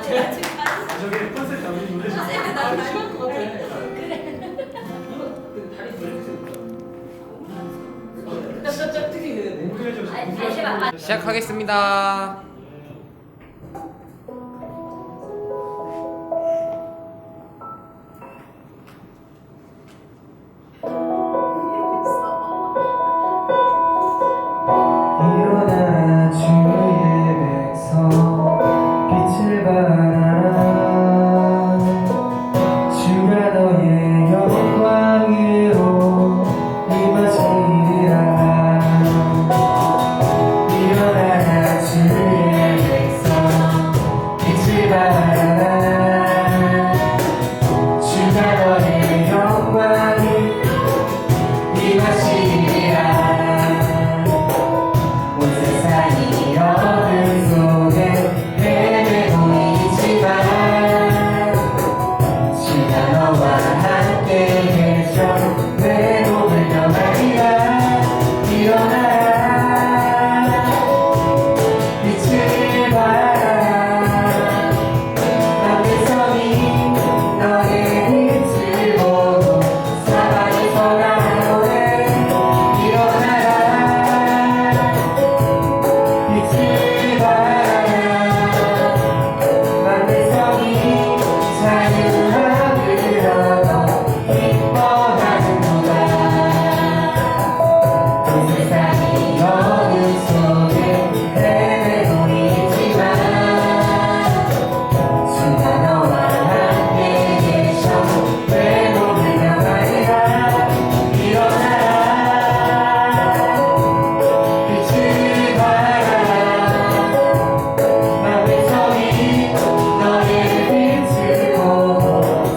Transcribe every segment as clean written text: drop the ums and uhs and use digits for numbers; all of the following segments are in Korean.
저게 컨셉 잡으신 노래 쌤이 나 닮은 것 같아. 이거 다리 돌려주세요. 시작하겠습니다. 일어나 주의 백성 빛을 발하라 주가 너의 영광으로 임하시리라 일어나 주의 백성 빛을 발하라 주가 너의 영광을 임하시리라 온 세상이 어둠 속에 헤매고 있지만 주가 너와 함께 계셔 내 몸을 떠나리라 일어나라 빛을 발하라 남의 성이 너의 빛을 보고 사방에서 나오네 일어나라 빛을 발하라 만의 성이 자유함을 얻어 기뻐하는구나 온 세상이 어둠 속에 헤매고 있지만 주가 너와 함께 계셔 내 몸을 명하리라 일어나라 빛을 발하라 만의 성이 너의 빛을 보고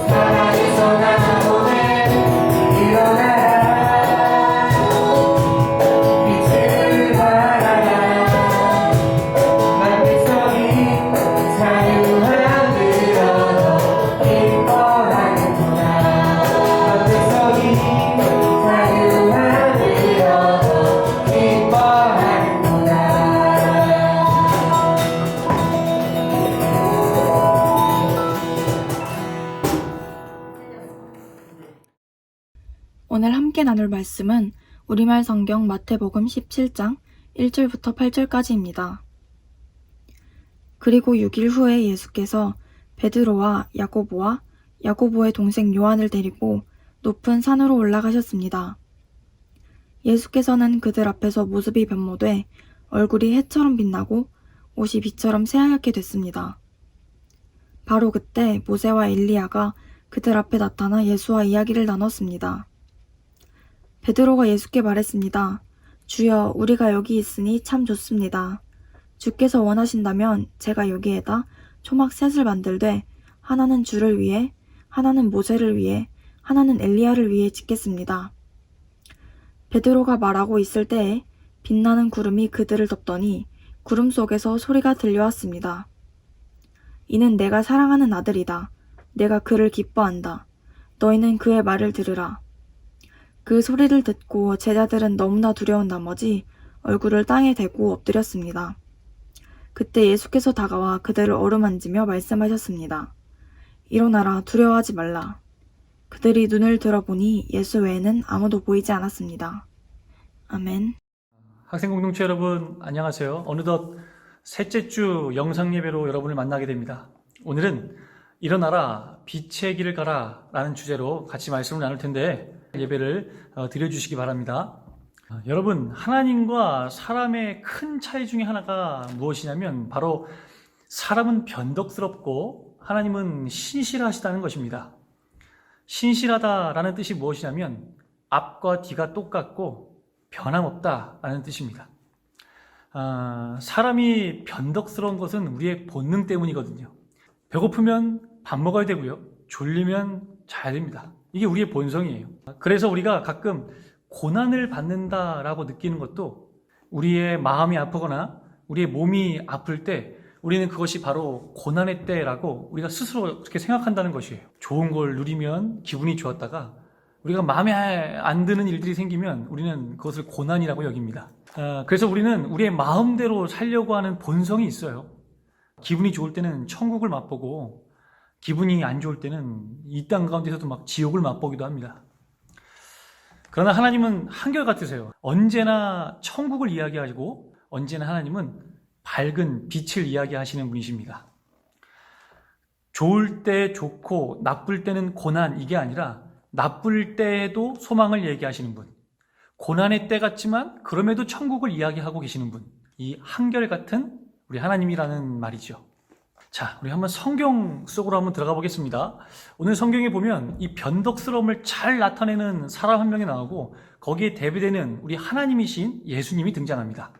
사랑에서 나오네 일어나라 빛을 발하라 만의 성이 자유함을 얻어 기뻐하는구나 만의 성이 자유함을 얻어 기뻐하는구나 오늘 함께 나눌 말씀은 우리말 성경 마태복음 17장 1절부터 8절까지입니다. 그리고 6일 후에 예수께서 베드로와 야고보와 야고보의 동생 요한을 데리고 높은 산으로 올라가셨습니다. 예수께서는 그들 앞에서 모습이 변모돼 얼굴이 해처럼 빛나고 옷이 빛처럼 새하얗게 됐습니다. 바로 그때 모세와 엘리야가 그들 앞에 나타나 예수와 이야기를 나눴습니다. 베드로가 예수께 말했습니다. 주여, 우리가 여기 있으니 참 좋습니다. 주께서 원하신다면 제가 여기에다 초막 셋을 만들되 하나는 주를 위해, 하나는 모세를 위해, 하나는 엘리야를 위해 짓겠습니다. 베드로가 말하고 있을 때에 빛나는 구름이 그들을 덮더니 구름 속에서 소리가 들려왔습니다. 이는 내가 사랑하는 아들이다. 내가 그를 기뻐한다. 너희는 그의 말을 들으라. 그 소리를 듣고 제자들은 너무나 두려운 나머지 얼굴을 땅에 대고 엎드렸습니다. 그때 예수께서 다가와 그들을 어루만지며 말씀하셨습니다. 일어나라, 두려워하지 말라. 그들이 눈을 들어보니 예수 외에는 아무도 보이지 않았습니다. 아멘. 학생 공동체 여러분 안녕하세요. 어느덧 셋째 주 영상 예배로 여러분을 만나게 됩니다. 오늘은 일어나라 빛의 길을 가라 라는 주제로 같이 말씀을 나눌 텐데 예배를 드려주시기 바랍니다. 여러분, 하나님과 사람의 큰 차이 중에 하나가 무엇이냐면 바로 사람은 변덕스럽고 하나님은 신실하시다는 것입니다. 신실하다라는 뜻이 무엇이냐면 앞과 뒤가 똑같고 변함없다라는 뜻입니다. 사람이 변덕스러운 것은 우리의 본능 때문이거든요. 배고프면 밥 먹어야 되고요. 졸리면 자야 됩니다. 이게 우리의 본성이에요. 그래서 우리가 가끔 고난을 받는다라고 느끼는 것도 우리의 마음이 아프거나 우리의 몸이 아플 때 우리는 그것이 바로 고난의 때라고 우리가 스스로 그렇게 생각한다는 것이에요. 좋은 걸 누리면 기분이 좋았다가 우리가 마음에 안 드는 일들이 생기면 우리는 그것을 고난이라고 여깁니다. 그래서 우리는 우리의 마음대로 살려고 하는 본성이 있어요. 기분이 좋을 때는 천국을 맛보고 기분이 안 좋을 때는 이 땅 가운데서도 막 지옥을 맛보기도 합니다. 그러나 하나님은 한결같으세요. 언제나 천국을 이야기하시고 언제나 하나님은 밝은 빛을 이야기하시는 분이십니다. 좋을 때 좋고 나쁠 때는 고난, 이게 아니라 나쁠 때에도 소망을 얘기하시는 분, 고난의 때 같지만 그럼에도 천국을 이야기하고 계시는 분, 이 한결같은 우리 하나님이라는 말이죠. 자, 우리 한번 성경 속으로 한번 들어가 보겠습니다. 오늘 성경에 보면 이 변덕스러움을 잘 나타내는 사람 한 명이 나오고 거기에 대비되는 우리 하나님이신 예수님이 등장합니다.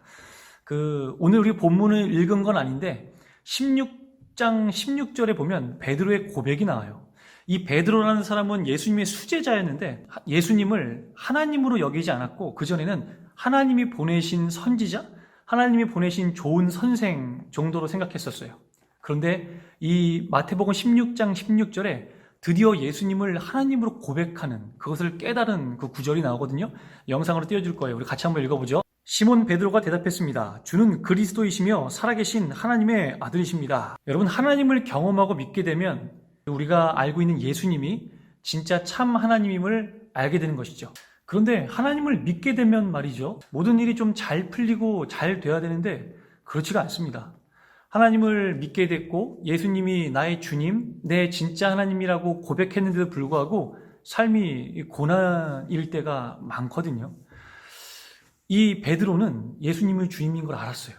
오늘 우리 본문을 읽은 건 아닌데 16장 16절에 보면 베드로의 고백이 나와요. 이 베드로라는 사람은 예수님의 수제자였는데 예수님을 하나님으로 여기지 않았고 그전에는 하나님이 보내신 선지자, 하나님이 보내신 좋은 선생 정도로 생각했었어요. 그런데 이 마태복음 16장 16절에 드디어 예수님을 하나님으로 고백하는, 그것을 깨달은 그 구절이 나오거든요. 영상으로 띄워줄 거예요. 우리 같이 한번 읽어보죠. 시몬 베드로가 대답했습니다. 주는 그리스도이시며 살아계신 하나님의 아들이십니다. 여러분, 하나님을 경험하고 믿게 되면 우리가 알고 있는 예수님이 진짜 참 하나님임을 알게 되는 것이죠. 그런데 하나님을 믿게 되면 말이죠, 모든 일이 좀 잘 풀리고 잘 돼야 되는데 그렇지가 않습니다. 하나님을 믿게 됐고 예수님이 나의 주님, 내 진짜 하나님이라고 고백했는데도 불구하고 삶이 고난일 때가 많거든요. 이 베드로는 예수님을 주님인 걸 알았어요.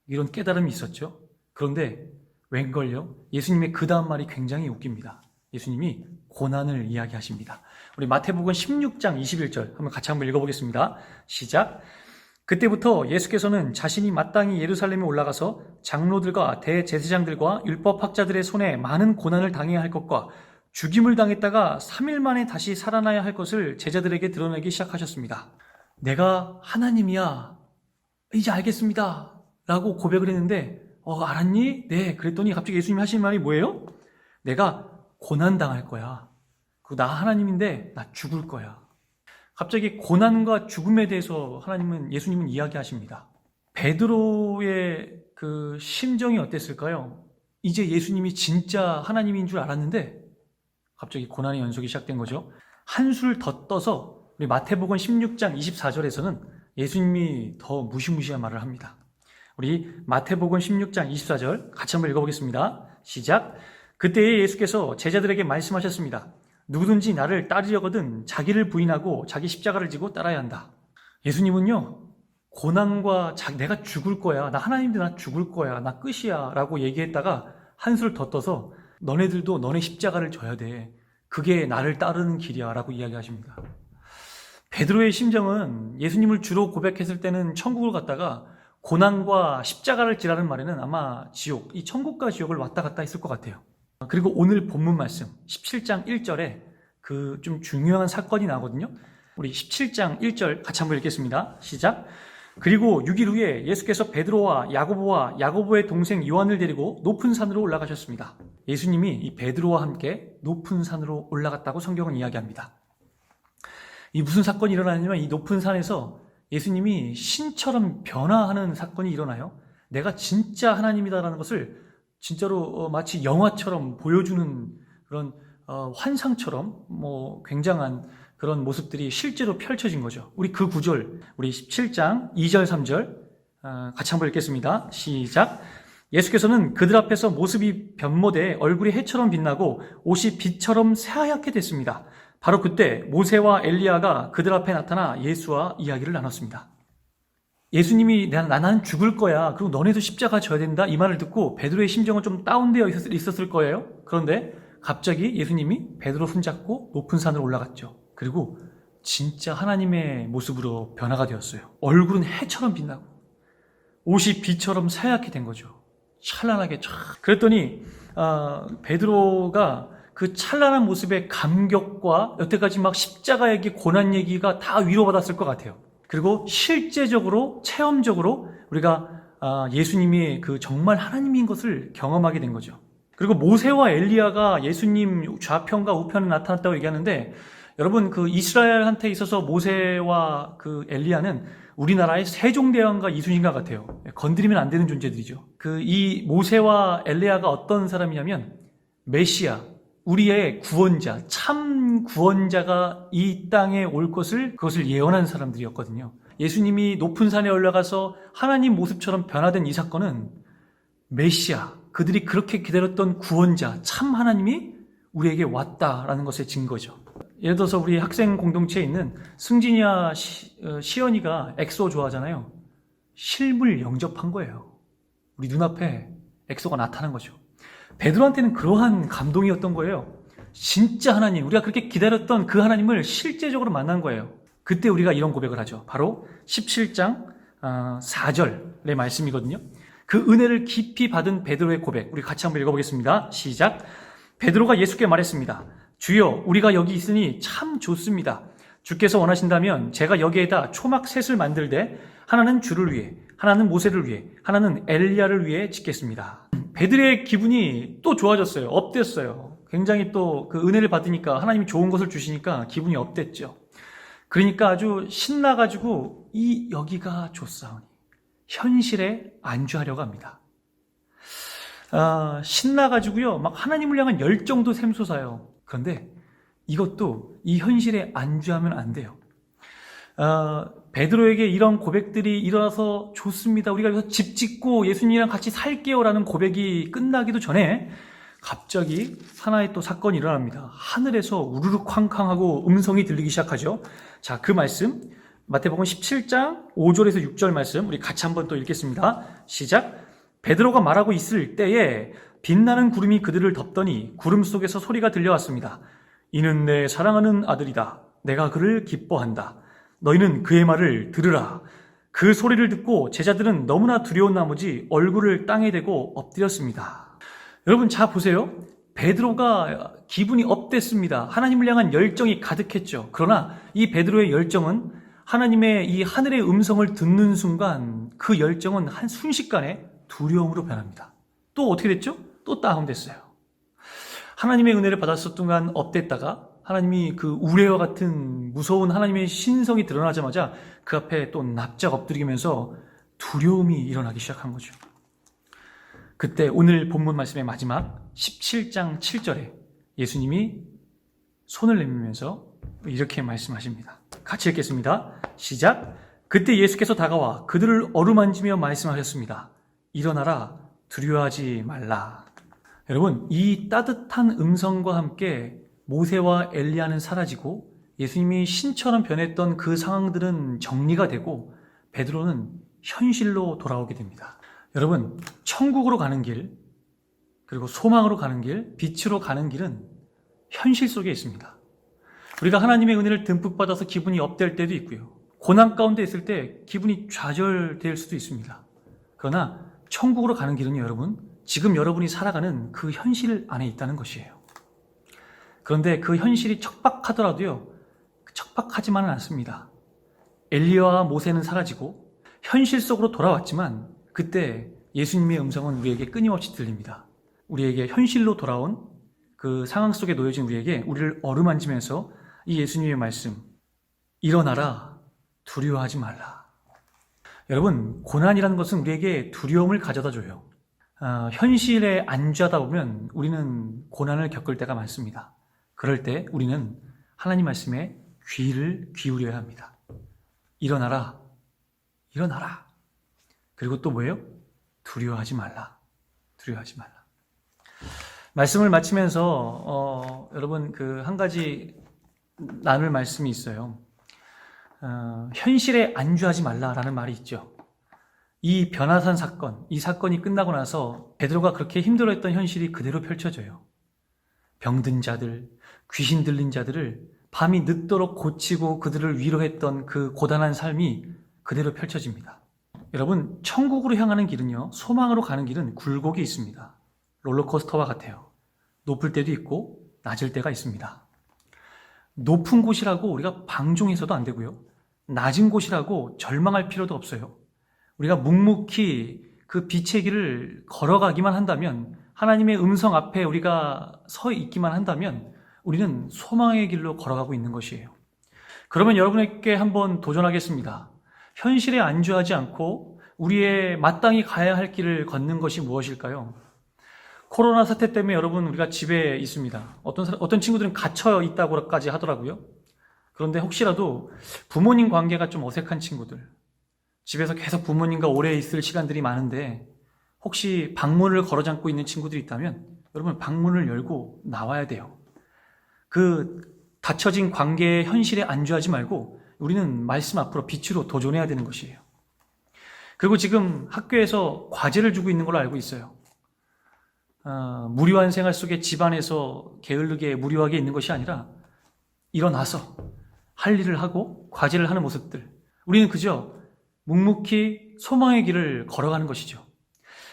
이런 깨달음이 있었죠. 그런데 웬걸요? 예수님의 그 다음 말이 굉장히 웃깁니다. 예수님이 고난을 이야기하십니다. 우리 마태복음 16장 21절 한번 읽어보겠습니다. 시작. 그때부터 예수께서는 자신이 마땅히 예루살렘에 올라가서 장로들과 대제사장들과 율법학자들의 손에 많은 고난을 당해야 할 것과 죽임을 당했다가 3일 만에 다시 살아나야 할 것을 제자들에게 드러내기 시작하셨습니다. 내가 하나님이야, 이제 알겠습니다 라고 고백을 했는데 알았니? 네. 그랬더니 갑자기 예수님이 하신 말이 뭐예요? 내가 고난당할 거야. 그리고 나 하나님인데 나 죽을 거야. 갑자기 고난과 죽음에 대해서 예수님은 이야기하십니다. 베드로의 그 심정이 어땠을까요? 이제 예수님이 진짜 하나님인 줄 알았는데 갑자기 고난의 연속이 시작된 거죠. 한술 더 떠서 우리 마태복음 16장 24절에서는 예수님이 더 무시무시한 말을 합니다. 우리 마태복음 16장 24절 같이 한번 읽어보겠습니다. 시작. 그때에 예수께서 제자들에게 말씀하셨습니다. 누구든지 나를 따르려거든 자기를 부인하고 자기 십자가를 지고 따라야 한다. 예수님은요, 고난과 내가 죽을 거야, 나 하나님인데 나 죽을 거야, 나 끝이야 라고 얘기했다가 한술 더 떠서 너네들도 너네 십자가를 져야 돼, 그게 나를 따르는 길이야 라고 이야기하십니다. 베드로의 심정은 예수님을 주로 고백했을 때는 천국을 갔다가 고난과 십자가를 지라는 말에는 아마 지옥, 이 천국과 지옥을 왔다 갔다 했을 것 같아요. 그리고 오늘 본문 말씀 17장 1절에 그 좀 중요한 사건이 나오거든요. 우리 17장 1절 같이 한번 읽겠습니다. 시작. 그리고 6일 후에 예수께서 베드로와 야고보와 야고보의 동생 요한을 데리고 높은 산으로 올라가셨습니다. 예수님이 이 베드로와 함께 높은 산으로 올라갔다고 성경은 이야기합니다. 이 무슨 사건이 일어나냐면 이 높은 산에서 예수님이 신처럼 변화하는 사건이 일어나요. 내가 진짜 하나님이다라는 것을 진짜로 마치 영화처럼 보여주는 그런 환상처럼 굉장한 그런 모습들이 실제로 펼쳐진 거죠. 우리 그 구절, 우리 17장 2절 3절 같이 한번 읽겠습니다. 시작. 예수께서는 그들 앞에서 모습이 변모돼 얼굴이 해처럼 빛나고 옷이 빛처럼 새하얗게 됐습니다. 바로 그때 모세와 엘리야가 그들 앞에 나타나 예수와 이야기를 나눴습니다. 예수님이 나는 죽을 거야, 그리고 너네도 십자가 져야 된다, 이 말을 듣고 베드로의 심정은 좀 다운되어 있었을 거예요. 그런데 갑자기 예수님이 베드로 손잡고 높은 산으로 올라갔죠. 그리고 진짜 하나님의 모습으로 변화가 되었어요. 얼굴은 해처럼 빛나고 옷이 빛처럼 새하얗게 된 거죠. 찬란하게 촥. 그랬더니 베드로가 그 찬란한 모습의 감격과 여태까지 막 십자가 얘기, 고난 얘기가 다 위로받았을 것 같아요. 그리고 실제적으로, 체험적으로 우리가 예수님이 그 정말 하나님인 것을 경험하게 된 거죠. 그리고 모세와 엘리야가 예수님 좌편과 우편에 나타났다고 얘기하는데, 여러분 그 이스라엘한테 있어서 모세와 그 엘리야는 우리나라의 세종대왕과 이순신과 같아요. 건드리면 안 되는 존재들이죠. 이 모세와 엘리야가 어떤 사람이냐면 메시아, 우리의 구원자, 참 구원자가 이 땅에 올 그것을 예언한 사람들이었거든요. 예수님이 높은 산에 올라가서 하나님 모습처럼 변화된 이 사건은 메시아, 그들이 그렇게 기다렸던 구원자, 참 하나님이 우리에게 왔다라는 것의 증거죠. 예를 들어서 우리 학생 공동체에 있는 승진이와 시연이가 엑소 좋아하잖아요. 실물 영접한 거예요. 우리 눈앞에 엑소가 나타난 거죠. 베드로한테는 그러한 감동이었던 거예요. 진짜 하나님, 우리가 그렇게 기다렸던 그 하나님을 실제적으로 만난 거예요. 그때 우리가 이런 고백을 하죠. 바로 17장 4절의 말씀이거든요. 그 은혜를 깊이 받은 베드로의 고백, 우리 같이 한번 읽어보겠습니다. 시작. 베드로가 예수께 말했습니다. 주여, 우리가 여기 있으니 참 좋습니다. 주께서 원하신다면 제가 여기에다 초막 셋을 만들되 하나는 주를 위해, 하나는 모세를 위해, 하나는 엘리야를 위해 짓겠습니다. 베드로의 기분이 또 좋아졌어요. 업됐어요. 굉장히 또 그 은혜를 받으니까 하나님이 좋은 것을 주시니까 기분이 업됐죠. 그러니까 아주 신나가지고 여기가 좋사오니 현실에 안주하려고 합니다. 신나가지고요, 막 하나님을 향한 열정도 샘솟아요. 그런데 이것도 이 현실에 안주하면 안 돼요. 베드로에게 이런 고백들이 일어나서 좋습니다. 우리가 여기서 집 짓고 예수님이랑 같이 살게요 라는 고백이 끝나기도 전에 갑자기 하나의 또 사건이 일어납니다. 하늘에서 우르르 쾅쾅하고 음성이 들리기 시작하죠. 자, 그 말씀 마태복음 17장 5절에서 6절 말씀 우리 같이 한번 또 읽겠습니다. 시작. 베드로가 말하고 있을 때에 빛나는 구름이 그들을 덮더니 구름 속에서 소리가 들려왔습니다. 이는 내 사랑하는 아들이다. 내가 그를 기뻐한다. 너희는 그의 말을 들으라. 그 소리를 듣고 제자들은 너무나 두려운 나머지 얼굴을 땅에 대고 엎드렸습니다. 여러분, 자 보세요. 베드로가 기분이 업됐습니다. 하나님을 향한 열정이 가득했죠. 그러나 이 베드로의 열정은 하나님의 이 하늘의 음성을 듣는 순간 그 열정은 한 순식간에 두려움으로 변합니다. 또 어떻게 됐죠? 또 다운됐어요. 하나님의 은혜를 받았었던 동안 업됐다가 하나님이 그 우레와 같은 무서운 하나님의 신성이 드러나자마자 그 앞에 또 납작 엎드리면서 두려움이 일어나기 시작한 거죠. 그때 오늘 본문 말씀의 마지막 17장 7절에 예수님이 손을 내밀면서 이렇게 말씀하십니다. 같이 읽겠습니다. 시작. 그때 예수께서 다가와 그들을 어루만지며 말씀하셨습니다. 일어나라, 두려워하지 말라. 여러분, 이 따뜻한 음성과 함께 모세와 엘리야는 사라지고 예수님이 신처럼 변했던 그 상황들은 정리가 되고 베드로는 현실로 돌아오게 됩니다. 여러분, 천국으로 가는 길, 그리고 소망으로 가는 길, 빛으로 가는 길은 현실 속에 있습니다. 우리가 하나님의 은혜를 듬뿍 받아서 기분이 업될 때도 있고요. 고난 가운데 있을 때 기분이 좌절될 수도 있습니다. 그러나 천국으로 가는 길은요, 여러분, 지금 여러분이 살아가는 그 현실 안에 있다는 것이에요. 그런데 그 현실이 척박하더라도요, 척박하지만은 않습니다. 엘리야와 모세는 사라지고 현실 속으로 돌아왔지만 그때 예수님의 음성은 우리에게 끊임없이 들립니다. 우리에게 현실로 돌아온 그 상황 속에 놓여진 우리에게 우리를 어루만지면서 이 예수님의 말씀, 일어나라, 두려워하지 말라. 여러분, 고난이라는 것은 우리에게 두려움을 가져다 줘요. 현실에 안주하다 보면 우리는 고난을 겪을 때가 많습니다. 그럴 때 우리는 하나님 말씀에 귀를 기울여야 합니다. 일어나라, 일어나라. 그리고 또 뭐예요? 두려워하지 말라, 두려워하지 말라. 말씀을 마치면서 여러분 그 한 가지 나눌 말씀이 있어요. 현실에 안주하지 말라라는 말이 있죠. 이 변화산 사건, 이 사건이 끝나고 나서 베드로가 그렇게 힘들어했던 현실이 그대로 펼쳐져요. 병든 자들, 귀신 들린 자들을 밤이 늦도록 고치고 그들을 위로했던 그 고단한 삶이 그대로 펼쳐집니다. 여러분, 천국으로 향하는 길은요, 소망으로 가는 길은 굴곡이 있습니다. 롤러코스터와 같아요. 높을 때도 있고 낮을 때가 있습니다. 높은 곳이라고 우리가 방종해서도 안 되고요. 낮은 곳이라고 절망할 필요도 없어요. 우리가 묵묵히 그 빛의 길을 걸어가기만 한다면, 하나님의 음성 앞에 우리가 서 있기만 한다면 우리는 소망의 길로 걸어가고 있는 것이에요. 그러면 여러분에게 한번 도전하겠습니다. 현실에 안주하지 않고 우리의 마땅히 가야 할 길을 걷는 것이 무엇일까요? 코로나 사태 때문에 여러분 우리가 집에 있습니다. 어떤 친구들은 갇혀 있다고까지 하더라고요. 그런데 혹시라도 부모님 관계가 좀 어색한 친구들, 집에서 계속 부모님과 오래 있을 시간들이 많은데 혹시 방문을 걸어 잠고 있는 친구들이 있다면 여러분 방문을 열고 나와야 돼요. 그 닫혀진 관계의 현실에 안주하지 말고 우리는 말씀 앞으로 빛으로 도전해야 되는 것이에요. 그리고 지금 학교에서 과제를 주고 있는 걸로 알고 있어요. 무료한 생활 속에 집안에서 게을르게 무료하게 있는 것이 아니라 일어나서 할 일을 하고 과제를 하는 모습들, 우리는 그저 묵묵히 소망의 길을 걸어가는 것이죠.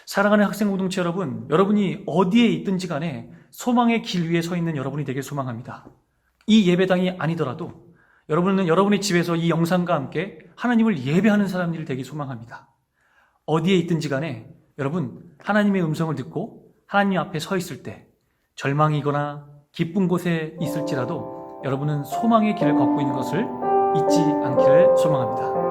사랑하는 학생 공동체 여러분, 여러분이 어디에 있든지 간에 소망의 길 위에 서 있는 여러분이 되길 소망합니다. 이 예배당이 아니더라도 여러분은 여러분의 집에서 이 영상과 함께 하나님을 예배하는 사람들이 되길 소망합니다. 어디에 있든지 간에 여러분 하나님의 음성을 듣고 하나님 앞에 서 있을 때 절망이거나 기쁜 곳에 있을지라도 여러분은 소망의 길을 걷고 있는 것을 잊지 않기를 소망합니다.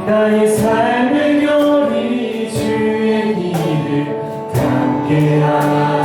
나의 삶의 결이 주의 길을 함께하라.